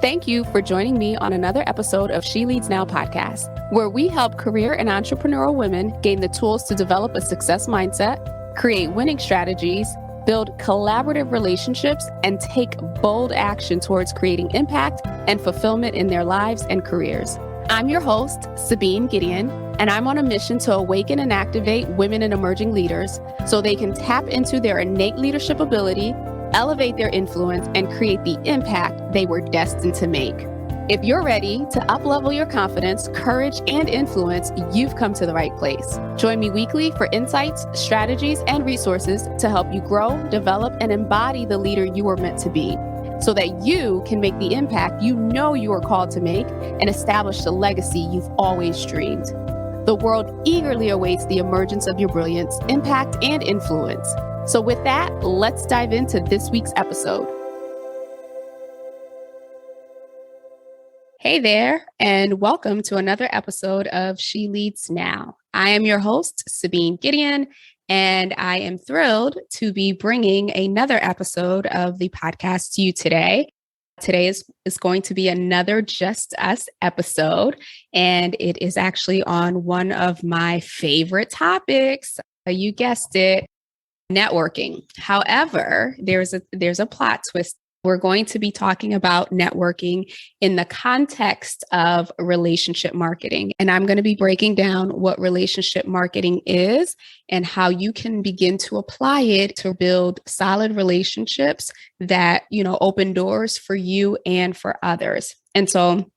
Thank you for joining me on another episode of She Leads Now podcast, where we help career and entrepreneurial women gain the tools to develop a success mindset, create winning strategies, build collaborative relationships, and take bold action towards creating impact and fulfillment in their lives and careers. I'm your host, Sabine Gideon, and I'm on a mission to awaken and activate women and emerging leaders so they can tap into their innate leadership ability, elevate their influence, and create the impact they were destined to make. If you're ready to uplevel your confidence, courage, and influence, you've come to the right place. Join me weekly for insights, strategies, and resources to help you grow, develop, and embody the leader you were meant to be, so that you can make the impact you know you are called to make and establish the legacy you've always dreamed. The world eagerly awaits the emergence of your brilliance, impact, and influence. So with that, let's dive into this week's episode. Hey there, and welcome to another episode of She Leads Now. I am your host, Sabine Gideon, and I am thrilled to be bringing another episode of the podcast to you today. Today is going to be another Just Us episode, and it is actually on one of my favorite topics. You guessed it, networking. However, there's a plot twist. We're going to be talking about networking in the context of relationship marketing. And I'm going to be breaking down what relationship marketing is and how you can begin to apply it to build solid relationships that, open doors for you and for others. And so,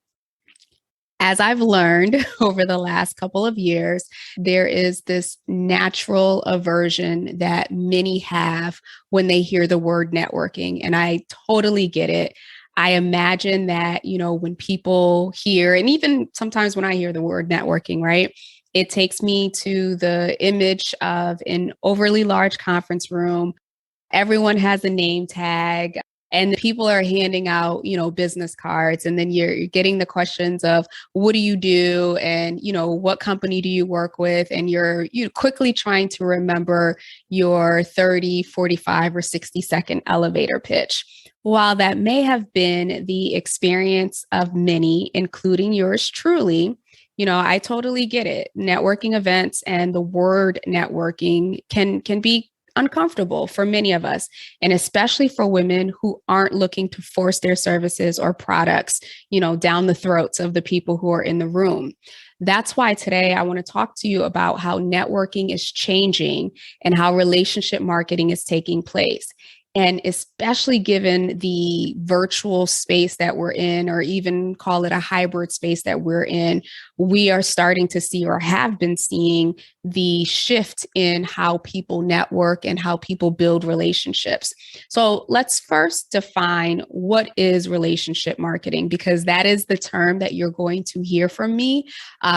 as I've learned over the last couple of years, there is this natural aversion that many have when they hear the word networking. And I totally get it. I imagine that, when people hear, and even sometimes when I hear the word networking, right, it takes me to the image of an overly large conference room. Everyone has a name tag. And the people are handing out, business cards. And then you're getting the questions of, what do you do? And, what company do you work with? And you're quickly trying to remember your 30, 45, or 60-second elevator pitch. While that may have been the experience of many, including yours truly, I totally get it. Networking events and the word networking can be uncomfortable for many of us, and especially for women who aren't looking to force their services or products, down the throats of the people who are in the room. That's why today I want to talk to you about how networking is changing and how relationship marketing is taking place. And especially given the virtual space that we're in, or even call it a hybrid space that we're in, we are starting to see, or have been seeing, the shift in how people network and how people build relationships. So let's first define what is relationship marketing, because that is the term that you're going to hear from me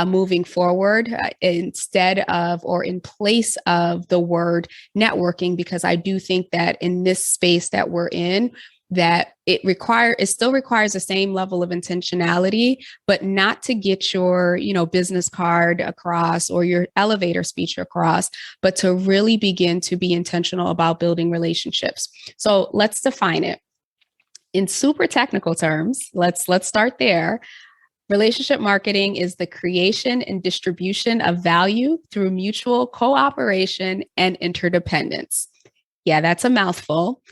moving forward instead of, or in place of, the word networking, because I do think that in this space that we're in, that it still requires the same level of intentionality, but not to get your, business card across or your elevator speech across, but to really begin to be intentional about building relationships. So let's define it. In super technical terms, let's start there. Relationship marketing is the creation and distribution of value through mutual cooperation and interdependence. Yeah, that's a mouthful.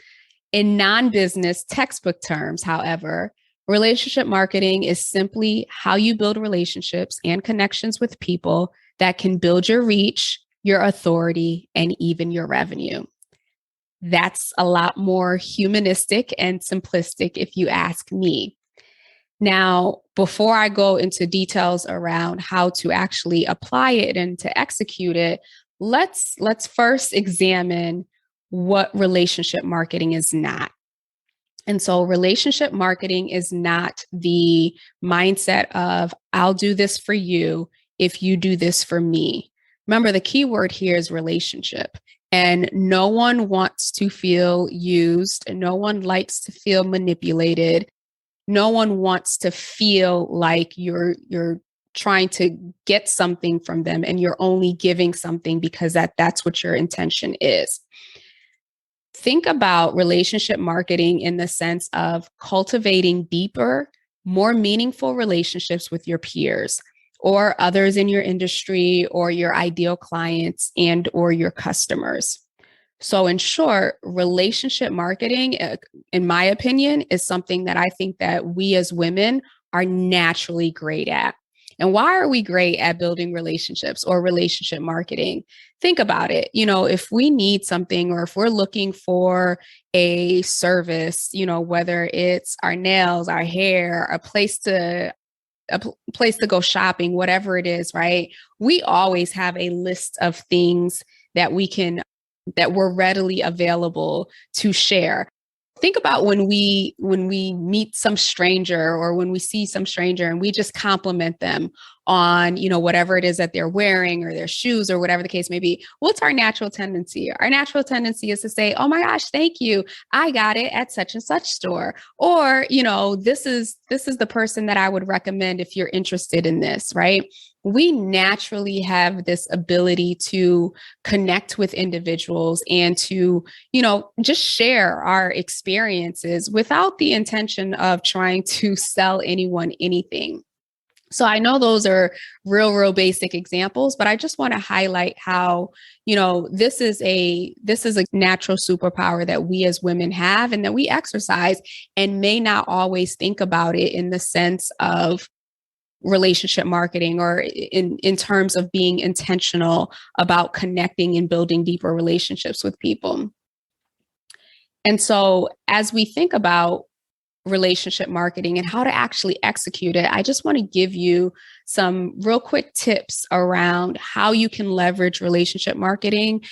In non-business textbook terms, however, relationship marketing is simply how you build relationships and connections with people that can build your reach, your authority, and even your revenue. That's a lot more humanistic and simplistic, if you ask me. Now, before I go into details around how to actually apply it and to execute it, let's first examine what relationship marketing is not. And so relationship marketing is not the mindset of, I'll do this for you if you do this for me. Remember, the key word here is relationship. And no one wants to feel used. No one likes to feel manipulated. No one wants to feel like you're trying to get something from them and you're only giving something because that's what your intention is. Think about relationship marketing in the sense of cultivating deeper, more meaningful relationships with your peers or others in your industry or your ideal clients and or your customers. So in short, relationship marketing, in my opinion, is something that I think that we as women are naturally great at. And why are we great at building relationships or relationship marketing? Think about it. If we need something or if we're looking for a service, whether it's our nails, our hair, a place to go shopping, whatever it is, right? We always have a list of things that we're readily available to share. Think about when we meet some stranger or when we see some stranger and we just compliment them on, whatever it is that they're wearing or their shoes or whatever the case may be. What's our natural tendency? Our natural tendency is to say, "Oh my gosh, thank you. I got it at such and such store." Or, this is the person that I would recommend if you're interested in this, right? We naturally have this ability to connect with individuals and to, just share our experiences without the intention of trying to sell anyone anything. So I know those are real basic examples, but I just want to highlight how, this is a natural superpower that we as women have and that we exercise and may not always think about it in the sense of relationship marketing or in terms of being intentional about connecting and building deeper relationships with people. And so as we think about relationship marketing and how to actually execute it, I just want to give you some real quick tips around how you can leverage relationship marketing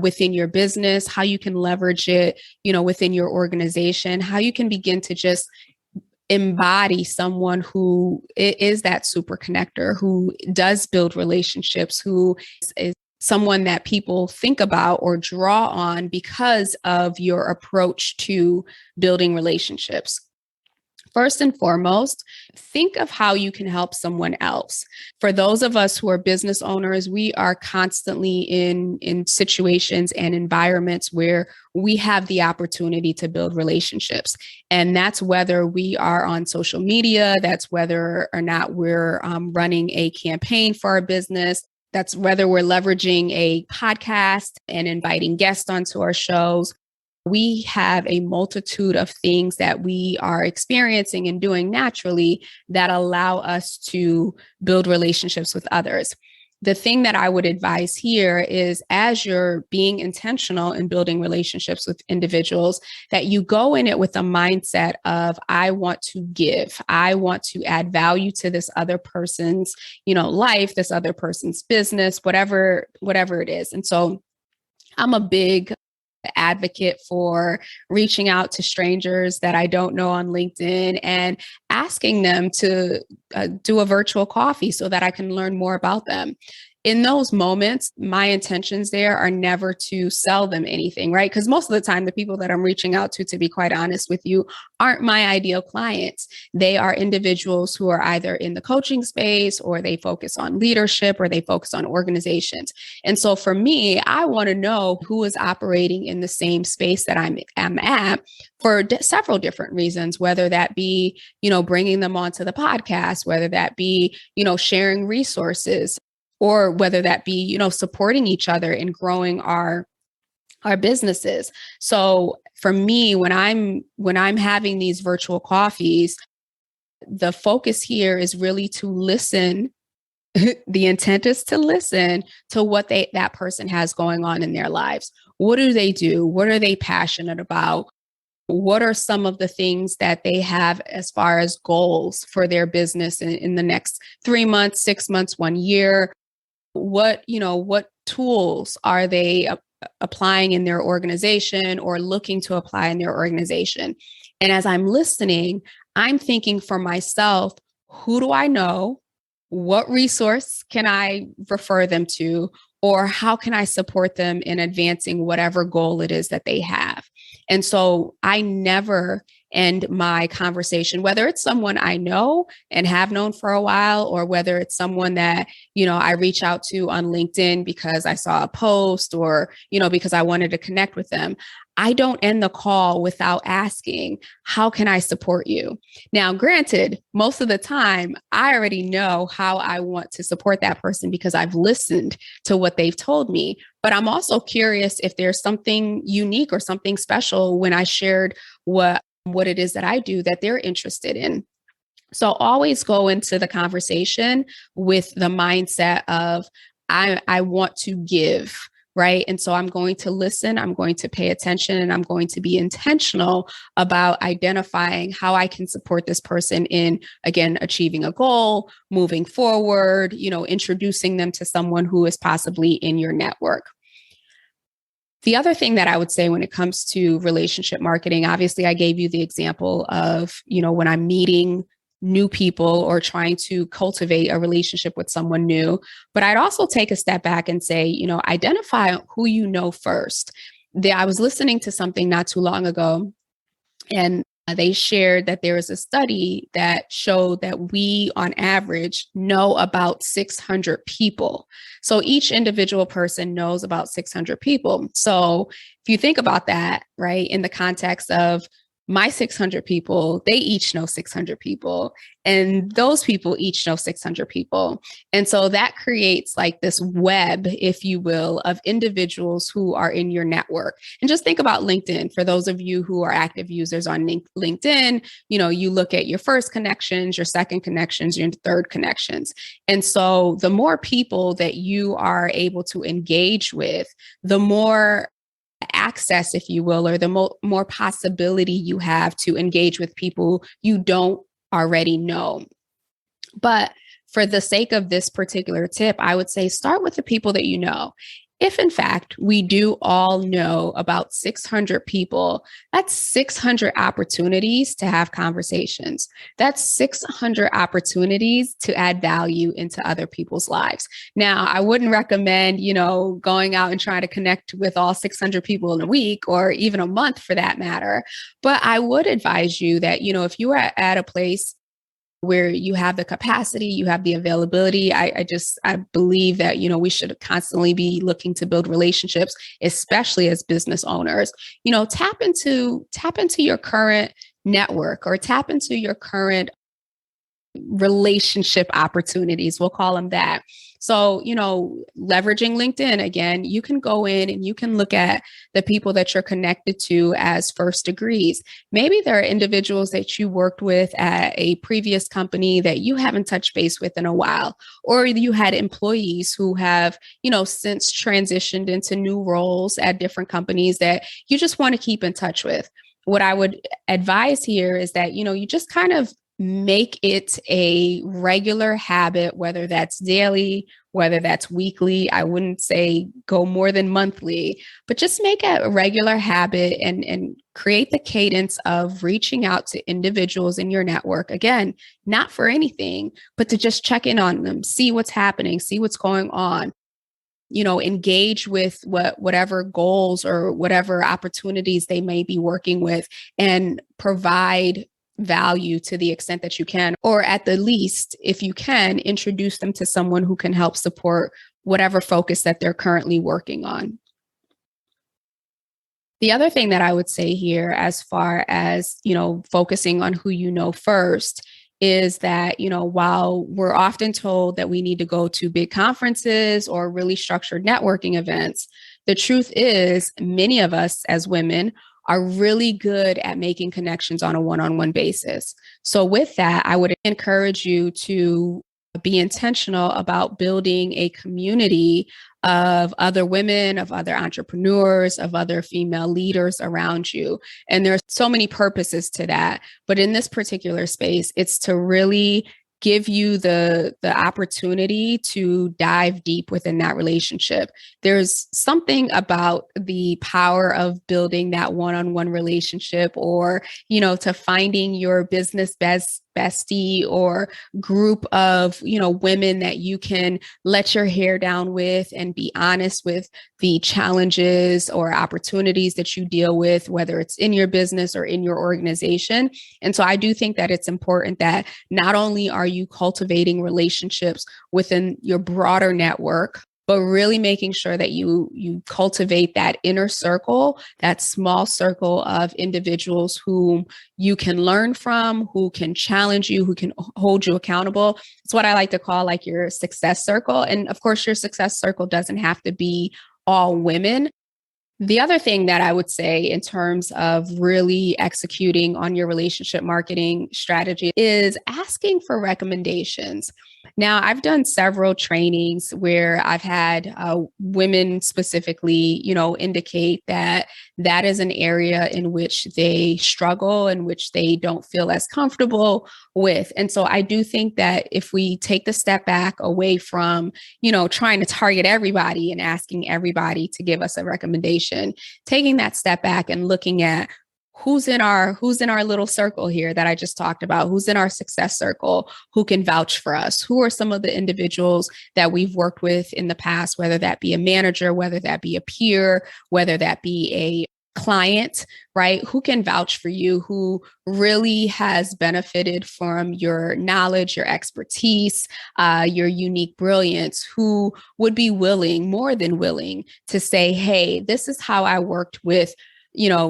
within your business, how you can leverage it, within your organization, how you can begin to just embody someone who is that super connector, who does build relationships, who is someone that people think about or draw on because of your approach to building relationships. First and foremost, think of how you can help someone else. For those of us who are business owners, we are constantly in situations and environments where we have the opportunity to build relationships. And that's whether we are on social media, that's whether or not we're running a campaign for our business. That's whether we're leveraging a podcast and inviting guests onto our shows. We have a multitude of things that we are experiencing and doing naturally that allow us to build relationships with others. The thing that I would advise here is as you're being intentional in building relationships with individuals, that you go in it with a mindset of, I want to give, I want to add value to this other person's, life, this other person's business, whatever it is. And so I'm a big advocate for reaching out to strangers that I don't know on LinkedIn and asking them to do a virtual coffee so that I can learn more about them. In those moments, my intentions there are never to sell them anything, right? Because most of the time, the people that I'm reaching out to be quite honest with you, aren't my ideal clients. They are individuals who are either in the coaching space or they focus on leadership or they focus on organizations. And so for me, I want to know who is operating in the same space that I'm at for several different reasons, whether that be, bringing them onto the podcast, whether that be, sharing resources, or whether that be, supporting each other in growing our businesses. So for me, when I'm having these virtual coffees, the focus here is really to listen. The intent is to listen to what that person has going on in their lives. What do they do? What are they passionate about? What are some of the things that they have as far as goals for their business in the next 3 months, 6 months, 1 year? What tools are they applying in their organization or looking to apply in their organization? And as I'm listening, I'm thinking for myself, who do I know? What resource can I refer them to? Or how can I support them in advancing whatever goal it is that they have? And so I never end my conversation, whether it's someone I know and have known for a while, or whether it's someone that, I reach out to on LinkedIn because I saw a post or, because I wanted to connect with them. I don't end the call without asking, how can I support you? Now, granted, most of the time, I already know how I want to support that person because I've listened to what they've told me. But I'm also curious if there's something unique or something special when I shared what it is that I do that they're interested in. So always go into the conversation with the mindset of I want to give, right? And so I'm going to listen, I'm going to pay attention, and I'm going to be intentional about identifying how I can support this person in, again, achieving a goal, moving forward, introducing them to someone who is possibly in your network. The other thing that I would say when it comes to relationship marketing, obviously I gave you the example of, when I'm meeting new people or trying to cultivate a relationship with someone new. But I'd also take a step back and say, identify who you know first. I was listening to something not too long ago, and they shared that there is a study that showed that we, on average, know about 600 people. So each individual person knows about 600 people. So if you think about that, right, in the context of my 600 people, they each know 600 people, and those people each know 600 people. And so that creates like this web, if you will, of individuals who are in your network. And just think about LinkedIn. For those of you who are active users on LinkedIn, you look at your first connections, your second connections, your third connections. And so the more people that you are able to engage with, the more access, if you will, or the more possibility you have to engage with people you don't already know. But for the sake of this particular tip, I would say start with the people that you know. If in fact we do all know about 600 people, that's 600 opportunities to have conversations. That's 600 opportunities to add value into other people's lives. Now, I wouldn't recommend, going out and trying to connect with all 600 people in a week or even a month for that matter. But I would advise you that, if you are at a place where you have the capacity, you have the availability. I believe that, we should constantly be looking to build relationships, especially as business owners. Tap into your current network or tap into your current relationship opportunities. We'll call them that. So, leveraging LinkedIn, again, you can go in and you can look at the people that you're connected to as first degrees. Maybe there are individuals that you worked with at a previous company that you haven't touched base with in a while, or you had employees who have, since transitioned into new roles at different companies that you just want to keep in touch with. What I would advise here is that, you just kind of make it a regular habit, whether that's daily, whether that's weekly. I wouldn't say go more than monthly, but just make it a regular habit and create the cadence of reaching out to individuals in your network. Again, not for anything, but to just check in on them, see what's happening, see what's going on. Engage with whatever goals or whatever opportunities they may be working with, and provide value to the extent that you can, or at the least, if you can, introduce them to someone who can help support whatever focus that they're currently working on. The other thing that I would say here, as far as, focusing on who you know first, is that, while we're often told that we need to go to big conferences or really structured networking events, the truth is many of us as women are really good at making connections on a one-on-one basis. So with that, I would encourage you to be intentional about building a community of other women, of other entrepreneurs, of other female leaders around you. And there's so many purposes to that. But in this particular space, it's to really give you the opportunity to dive deep within that relationship. There's something about the power of building that one-on-one relationship, or, to finding your business bestie or group of, women that you can let your hair down with and be honest with the challenges or opportunities that you deal with, whether it's in your business or in your organization. And so I do think that it's important that not only are you cultivating relationships within your broader network, but really making sure that you cultivate that inner circle, that small circle of individuals whom you can learn from, who can challenge you, who can hold you accountable. It's what I like to call like your success circle. And of course, your success circle doesn't have to be all women. The other thing that I would say in terms of really executing on your relationship marketing strategy is asking for recommendations. Now, I've done several trainings where I've had women specifically, indicate that that is an area in which they struggle, in which they don't feel as comfortable with. And so I do think that if we take the step back away from, trying to target everybody and asking everybody to give us a recommendation, taking that step back and looking at who's in our little circle here that I just talked about, who's in our success circle, who can vouch for us, who are some of the individuals that we've worked with in the past, whether that be a manager, whether that be a peer, whether that be a client, right? Who can vouch for you, who really has benefited from your knowledge, your expertise, your unique brilliance, who would be willing, more than willing, to say, hey, this is how I worked with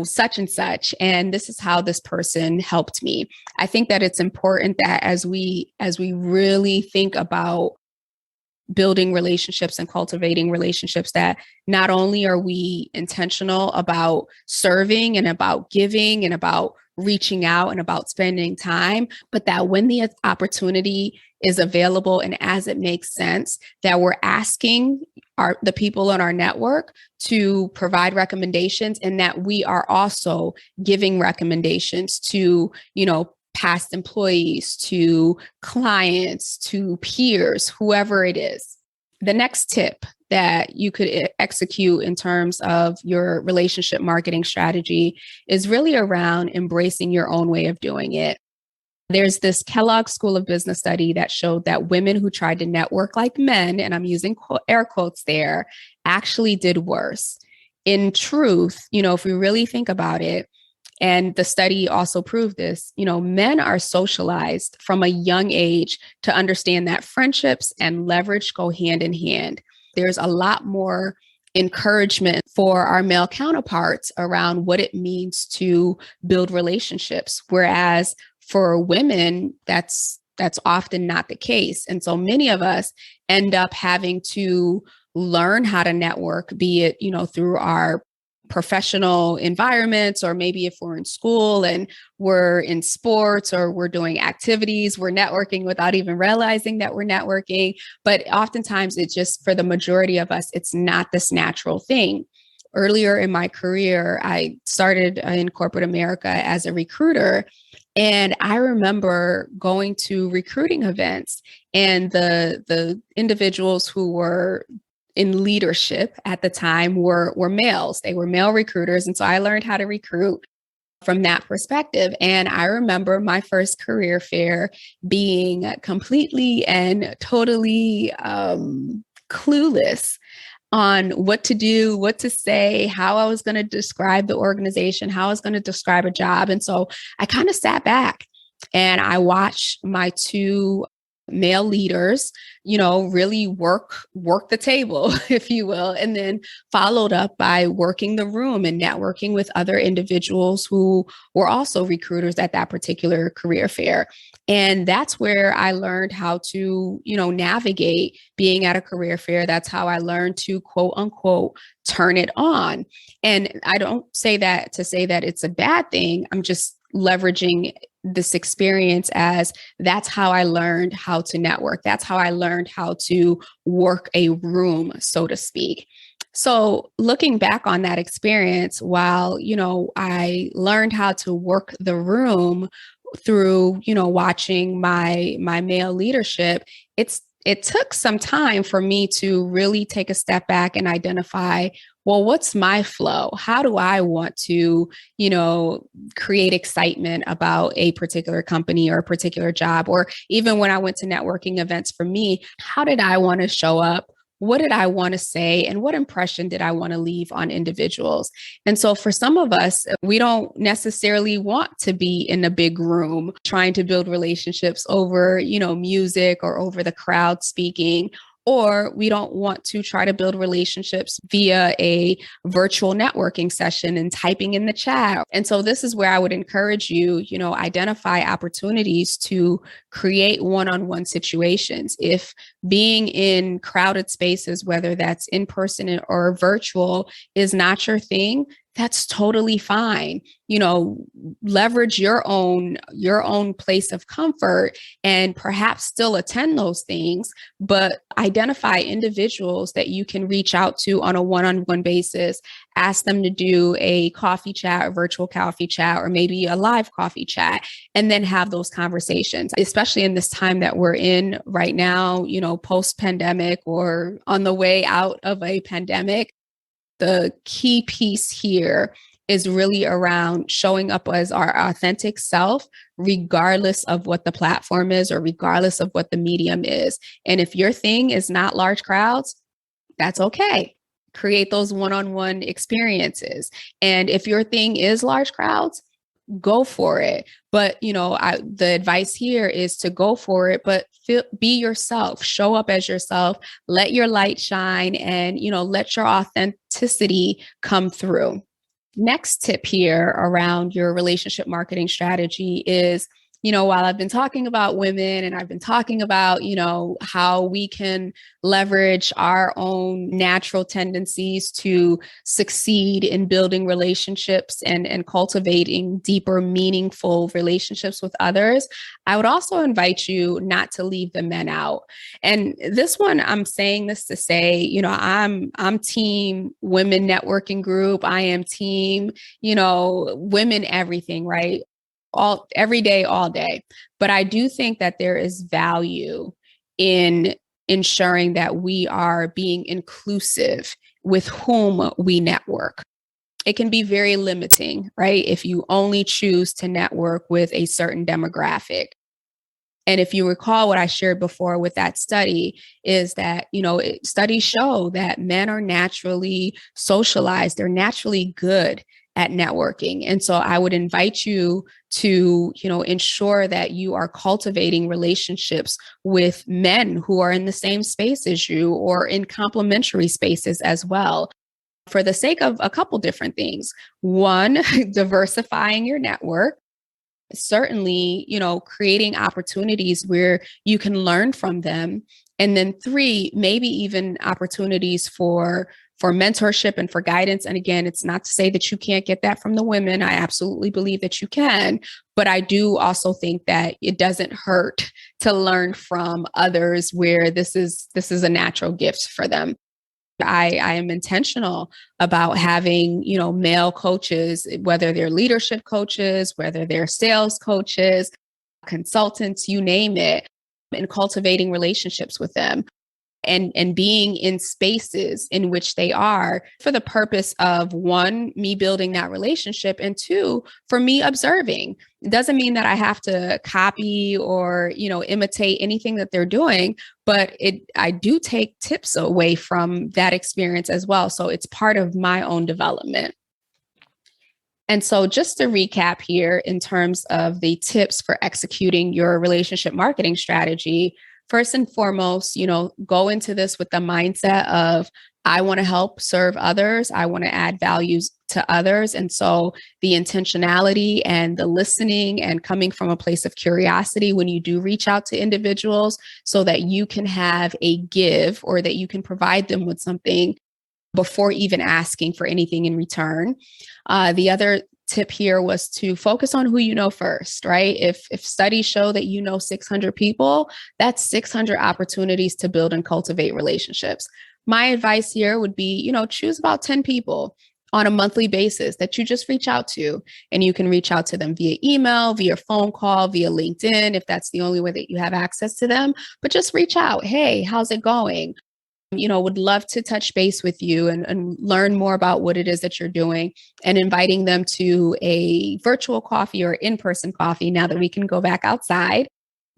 such and such, and this is how this person helped me. I think that it's important that as we really think about building relationships and cultivating relationships, that not only are we intentional about serving and about giving and about reaching out and about spending time, but that when the opportunity is available and as it makes sense, that we're asking the people in our network to provide recommendations, and that we are also giving recommendations to, past employees, to clients, to peers, whoever it is. The next tip that you could execute in terms of your relationship marketing strategy is really around embracing your own way of doing it. There's this Kellogg School of Business study that showed that women who tried to network like men, and I'm using air quotes there, actually did worse. In truth, if we really think about it, and the study also proved this, men are socialized from a young age to understand that friendships and leverage go hand in hand. There's a lot more encouragement for our male counterparts around what it means to build relationships. Whereas for women, that's often not the case. And so many of us end up having to learn how to network, be it, through our professional environments, or maybe if we're in school and we're in sports or we're doing activities, we're networking without even realizing that we're networking. But oftentimes it's just, for the majority of us, it's not this natural thing. Earlier in my career, I started in corporate America as a recruiter. And I remember going to recruiting events, and the individuals who were in leadership at the time were males. They were male recruiters. And so I learned how to recruit from that perspective. And I remember my first career fair being completely and totally clueless on what to do, what to say, how I was going to describe the organization, how I was going to describe a job. And so I kind of sat back and I watched my two male leaders, really work the table, if you will, and then followed up by working the room and networking with other individuals who were also recruiters at that particular career fair. And that's where I learned how to, navigate being at a career fair. That's how I learned to, quote unquote, turn it on. And I don't say that to say that it's a bad thing. I'm just leveraging this experience as that's how I learned how to network. That's how I learned how to work a room, so to speak. So looking back on that experience, while, I learned how to work the room through, watching my male leadership, it took some time for me to really take a step back and identify, well, what's my flow? How do I want to, create excitement about a particular company or a particular job? Or even when I went to networking events, for me, how did I want to show up? What did I want to say? And what impression did I want to leave on individuals? And so for some of us, we don't necessarily want to be in a big room trying to build relationships over, music or over the crowd speaking. or we don't want to try to build relationships via a virtual networking session and typing in the chat. And so this is where I would encourage you, identify opportunities to create one-on-one situations. If being in crowded spaces, whether that's in person or virtual, is not your thing, that's totally fine. Leverage your own place of comfort and perhaps still attend those things, but identify individuals that you can reach out to on a one-on-one basis, ask them to do a coffee chat or virtual coffee chat, or maybe a live coffee chat, and then have those conversations, especially in this time that we're in right now, post-pandemic or on the way out of a pandemic. The key piece here is really around showing up as our authentic self, regardless of what the platform is or regardless of what the medium is. And if your thing is not large crowds, that's okay. Create those one-on-one experiences. And if your thing is large crowds, go for it. But, the advice here is to go for it, but be yourself, show up as yourself, let your light shine, and, let your authenticity come through. Next tip here around your relationship marketing strategy is, while I've been talking about women and I've been talking about, how we can leverage our own natural tendencies to succeed in building relationships and cultivating deeper, meaningful relationships with others, I would also invite you not to leave the men out. And this one, I'm saying this to say, I'm team women networking group. I am team, women everything, right? Every day, all day. But I do think that there is value in ensuring that we are being inclusive with whom we network. It can be very limiting, right? If you only choose to network with a certain demographic. And if you recall what I shared before with that study is that, studies show that men are naturally socialized. They're naturally good at networking. And so I would invite you to, ensure that you are cultivating relationships with men who are in the same space as you or in complementary spaces as well, for the sake of a couple different things. One, diversifying your network. Certainly, creating opportunities where you can learn from them. And then three, maybe even opportunities for mentorship and for guidance. And again, it's not to say that you can't get that from the women. I absolutely believe that you can, but I do also think that it doesn't hurt to learn from others where this is a natural gift for them. I am intentional about having, male coaches, whether they're leadership coaches, whether they're sales coaches, consultants, you name it, and cultivating relationships with them. And being in spaces in which they are for the purpose of, one, me building that relationship, and two, for me observing. It doesn't mean that I have to copy or, imitate anything that they're doing, but I do take tips away from that experience as well. So it's part of my own development. And so just to recap here in terms of the tips for executing your relationship marketing strategy, first and foremost, go into this with the mindset of, I want to help serve others. I want to add values to others. And so the intentionality and the listening and coming from a place of curiosity when you do reach out to individuals so that you can have a give or that you can provide them with something before even asking for anything in return. The other tip here was to focus on who you know first, right? If studies show that 600 people, that's 600 opportunities to build and cultivate relationships. My advice here would be, choose about 10 people on a monthly basis that you just reach out to. And you can reach out to them via email, via phone call, via LinkedIn, if that's the only way that you have access to them. But just reach out. Hey, how's it going? Would love to touch base with you and learn more about what it is that you're doing, and inviting them to a virtual coffee or in-person coffee now that we can go back outside.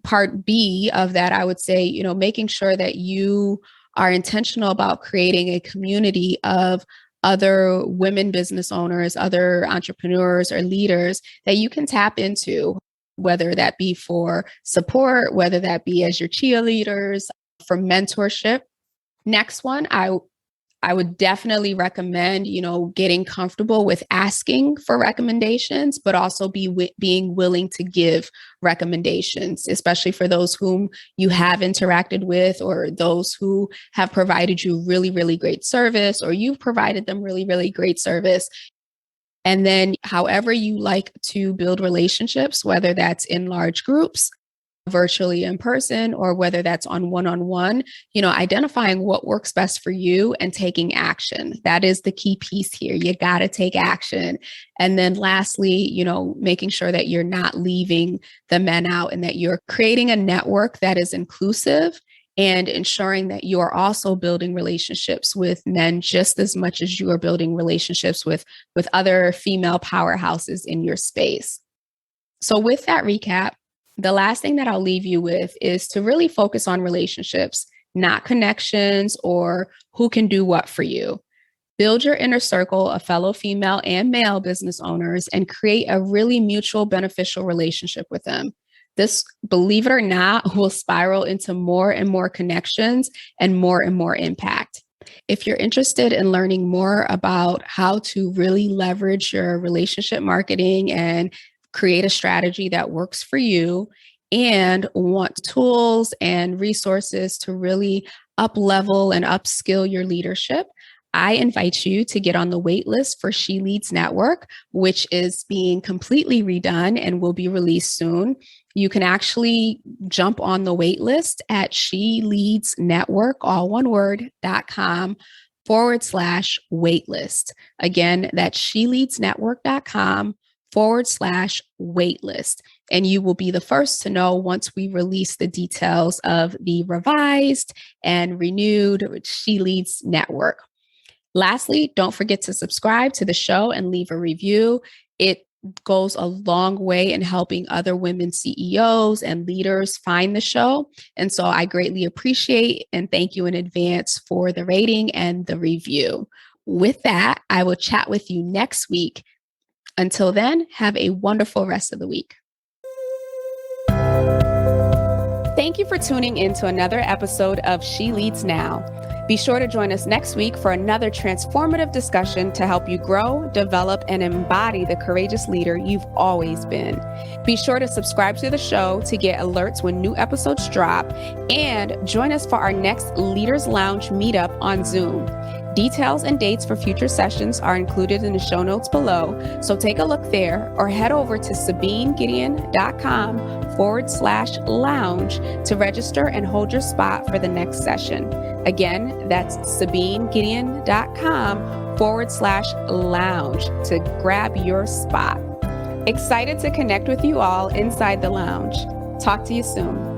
Part B of that, I would say, making sure that you are intentional about creating a community of other women business owners, other entrepreneurs or leaders that you can tap into, whether that be for support, whether that be as your cheerleaders, for mentorship. Next one, I would definitely recommend, getting comfortable with asking for recommendations, but also being willing to give recommendations, especially for those whom you have interacted with or those who have provided you really, really great service, or you've provided them really, really great service. And then, however you like to build relationships, whether that's in large groups, virtually in person, or whether that's on one, identifying what works best for you and taking action. That is the key piece here. You got to take action. And then lastly, making sure that you're not leaving the men out and that you're creating a network that is inclusive and ensuring that you are also building relationships with men just as much as you are building relationships with other female powerhouses in your space. So with that recap, the last thing that I'll leave you with is to really focus on relationships, not connections or who can do what for you. Build your inner circle of fellow female and male business owners and create a really mutual beneficial relationship with them. This, believe it or not, will spiral into more and more connections and more impact. If you're interested in learning more about how to really leverage your relationship marketing and create a strategy that works for you and want tools and resources to really up level and upskill your leadership, I invite you to get on the wait list for She Leads Network, which is being completely redone and will be released soon. You can actually jump on the wait list at sheleadsnetwork, all one word, .com/waitlist. Again, that's sheleadsnetwork.com/waitlist. And you will be the first to know once we release the details of the revised and renewed She Leads Network. Lastly, don't forget to subscribe to the show and leave a review. It goes a long way in helping other women CEOs and leaders find the show. And so I greatly appreciate and thank you in advance for the rating and the review. With that, I will chat with you next week. Until then, have a wonderful rest of the week. Thank you for tuning in to another episode of She Leads Now. Be sure to join us next week for another transformative discussion to help you grow, develop, and embody the courageous leader you've always been. Be sure to subscribe to the show to get alerts when new episodes drop, and join us for our next Leaders Lounge meetup on Zoom. Details and dates for future sessions are included in the show notes below, so take a look there or head over to SabineGideon.com/lounge to register and hold your spot for the next session. Again, that's SabineGideon.com/lounge to grab your spot. Excited to connect with you all inside the lounge. Talk to you soon.